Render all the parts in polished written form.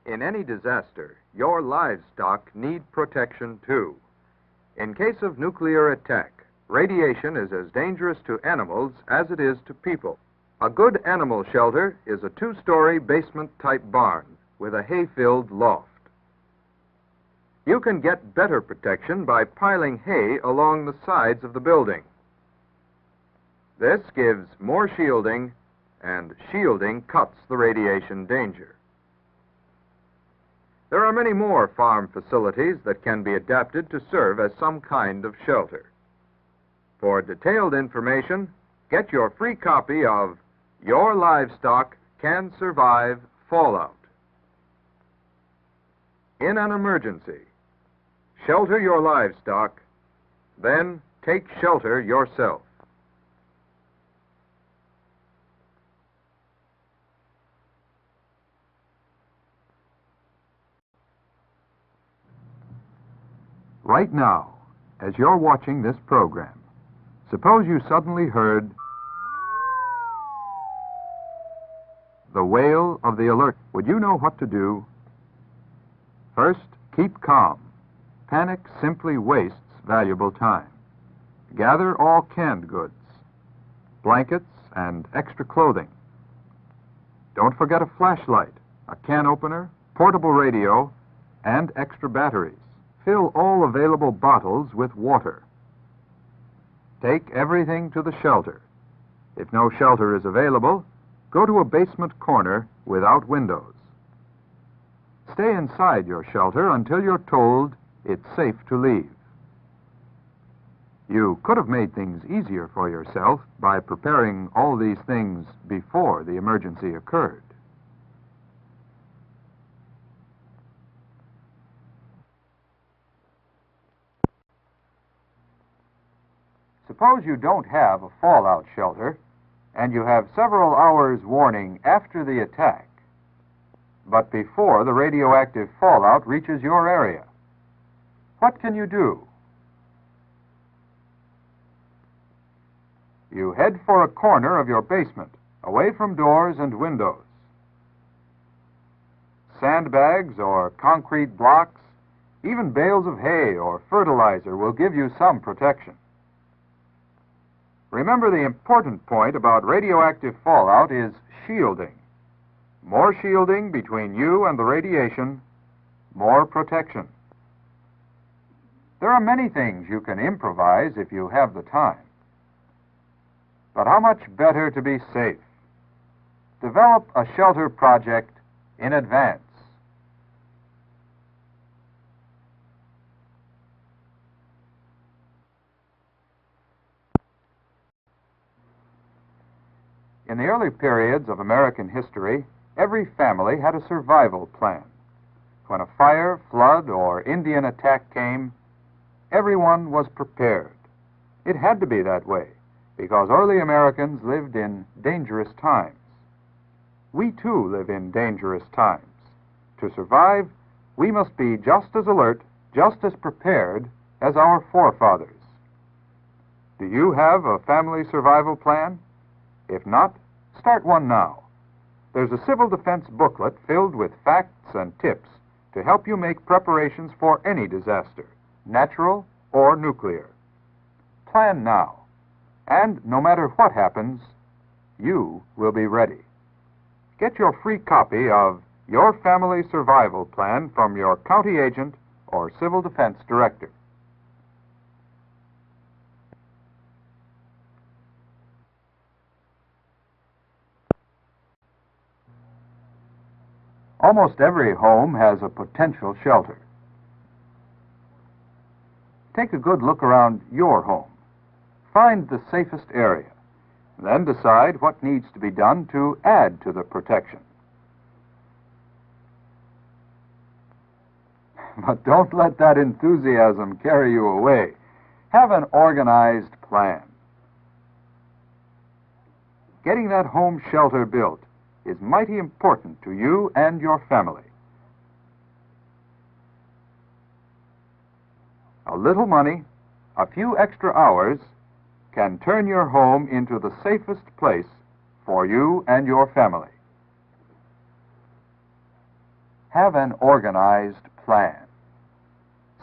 In any disaster, your livestock need protection too. In case of nuclear attack, radiation is as dangerous to animals as it is to people. A good animal shelter is a two-story basement-type barn with a hay-filled loft. You can get better protection by piling hay along the sides of the building. This gives more shielding, and shielding cuts the radiation danger. There are many more farm facilities that can be adapted to serve as some kind of shelter. For detailed information, get your free copy of Your Livestock Can Survive Fallout. In an emergency, shelter your livestock, then take shelter yourself. Right now, as you're watching this program, suppose you suddenly heard the wail of the alert. Would you know what to do? First, keep calm. Panic simply wastes valuable time. Gather all canned goods, blankets, and extra clothing. Don't forget a flashlight, a can opener, portable radio, and extra batteries. Fill all available bottles with water. Take everything to the shelter. If no shelter is available, go to a basement corner without windows. Stay inside your shelter until you're told it's safe to leave. You could have made things easier for yourself by preparing all these things before the emergency occurred. Suppose you don't have a fallout shelter, and you have several hours warning after the attack, but before the radioactive fallout reaches your area. What can you do? You head for a corner of your basement, away from doors and windows. Sandbags or concrete blocks, even bales of hay or fertilizer will give you some protection. Remember, the important point about radioactive fallout is shielding. More shielding between you and the radiation, more protection. There are many things you can improvise if you have the time. But how much better to be safe? Develop a shelter project in advance. In the early periods of American history, every family had a survival plan. When a fire, flood, or Indian attack came, everyone was prepared. It had to be that way, because early Americans lived in dangerous times. We too live in dangerous times. To survive, we must be just as alert, just as prepared as our forefathers. Do you have a family survival plan? If not, start one now. There's a civil defense booklet filled with facts and tips to help you make preparations for any disaster, natural or nuclear. Plan now, and no matter what happens, you will be ready. Get your free copy of Your Family Survival Plan from your county agent or civil defense director. Almost every home has a potential shelter. Take a good look around your home. Find the safest area. Then decide what needs to be done to add to the protection. But don't let that enthusiasm carry you away. Have an organized plan. Getting that home shelter built is mighty important to you and your family. A little money, a few extra hours, can turn your home into the safest place for you and your family. have an organized plan.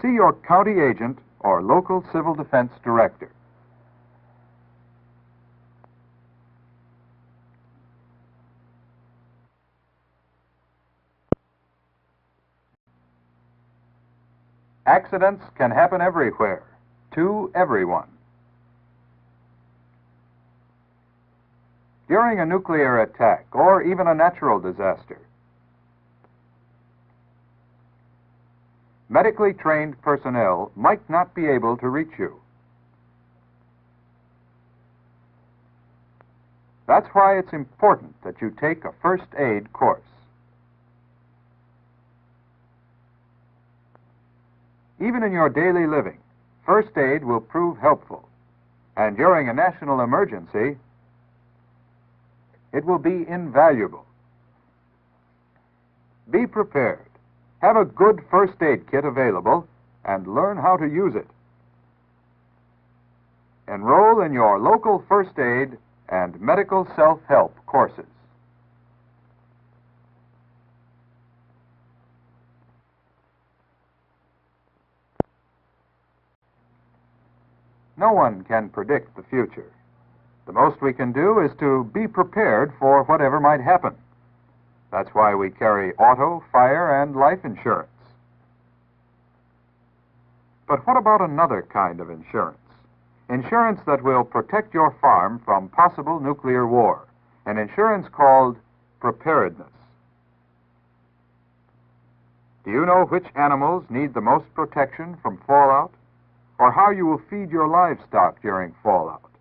See your county agent or local civil defense director. Accidents can happen everywhere, to everyone. During a nuclear attack or even a natural disaster, medically trained personnel might not be able to reach you. That's why it's important that you take a first aid course. Even in your daily living, first aid will prove helpful, and during a national emergency, it will be invaluable. Be prepared. Have a good first aid kit available and learn how to use it. Enroll in your local first aid and medical self-help courses. No one can predict the future. The most we can do is to be prepared for whatever might happen. That's why we carry auto, fire, and life insurance. But what about another kind of insurance? Insurance that will protect your farm from possible nuclear war. An insurance called preparedness. Do you know which animals need the most protection from fallout? Or how you will feed your livestock during fallout?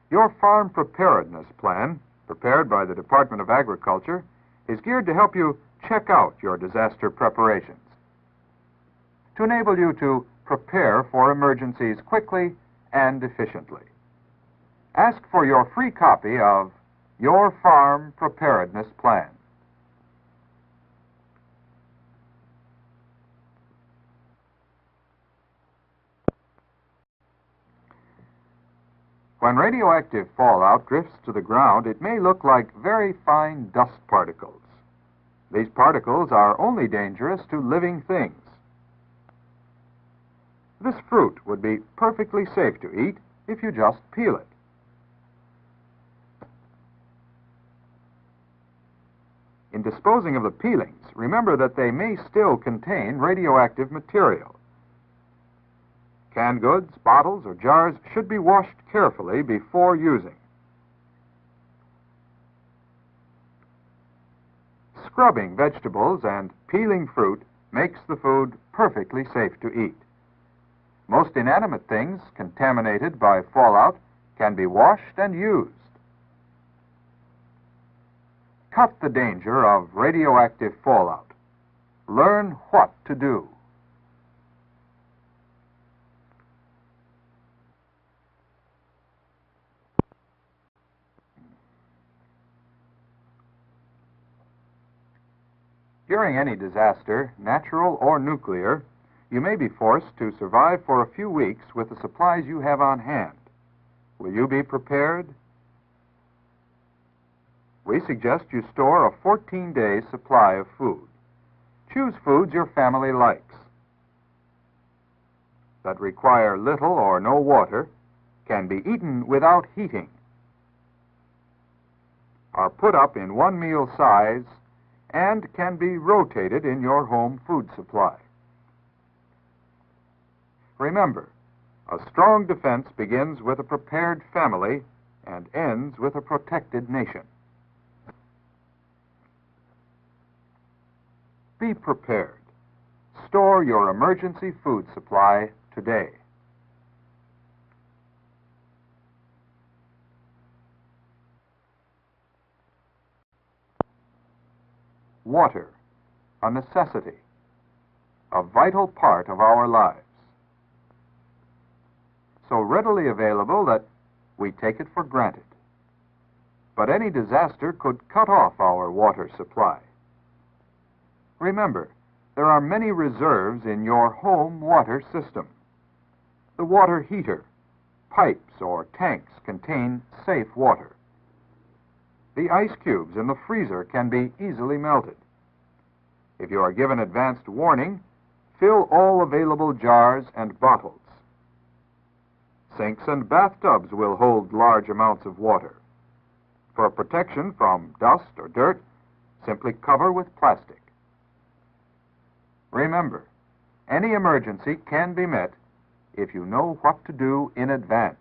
Your farm preparedness plan, prepared by the Department of Agriculture, is geared to help you check out your disaster preparations, to enable you to prepare for emergencies quickly and efficiently. Ask for your free copy of Your Farm Preparedness Plan. When radioactive fallout drifts to the ground, it may look like very fine dust particles. These particles are only dangerous to living things. This fruit would be perfectly safe to eat if you just peel it. In disposing of the peelings, remember that they may still contain radioactive material. Canned goods, bottles, or jars should be washed carefully before using. Scrubbing vegetables and peeling fruit makes the food perfectly safe to eat. Most inanimate things contaminated by fallout can be washed and used. Cut the danger of radioactive fallout. Learn what to do. During any disaster, natural or nuclear, you may be forced to survive for a few weeks with the supplies you have on hand. Will you be prepared? We suggest you store a 14-day supply of food. Choose foods your family likes, that require little or no water, can be eaten without heating, are put up in one meal size, and can be rotated in your home food supply. Remember, a strong defense begins with a prepared family and ends with a protected nation. Be prepared. Store your emergency food supply today. Water, a necessity, a vital part of our lives. So readily available that we take it for granted. But any disaster could cut off our water supply. Remember, there are many reserves in your home water system. The water heater, pipes, or tanks contain safe water. The ice cubes in the freezer can be easily melted. If you are given advanced warning, fill all available jars and bottles. Sinks and bathtubs will hold large amounts of water. For protection from dust or dirt, simply cover with plastic. Remember, any emergency can be met if you know what to do in advance.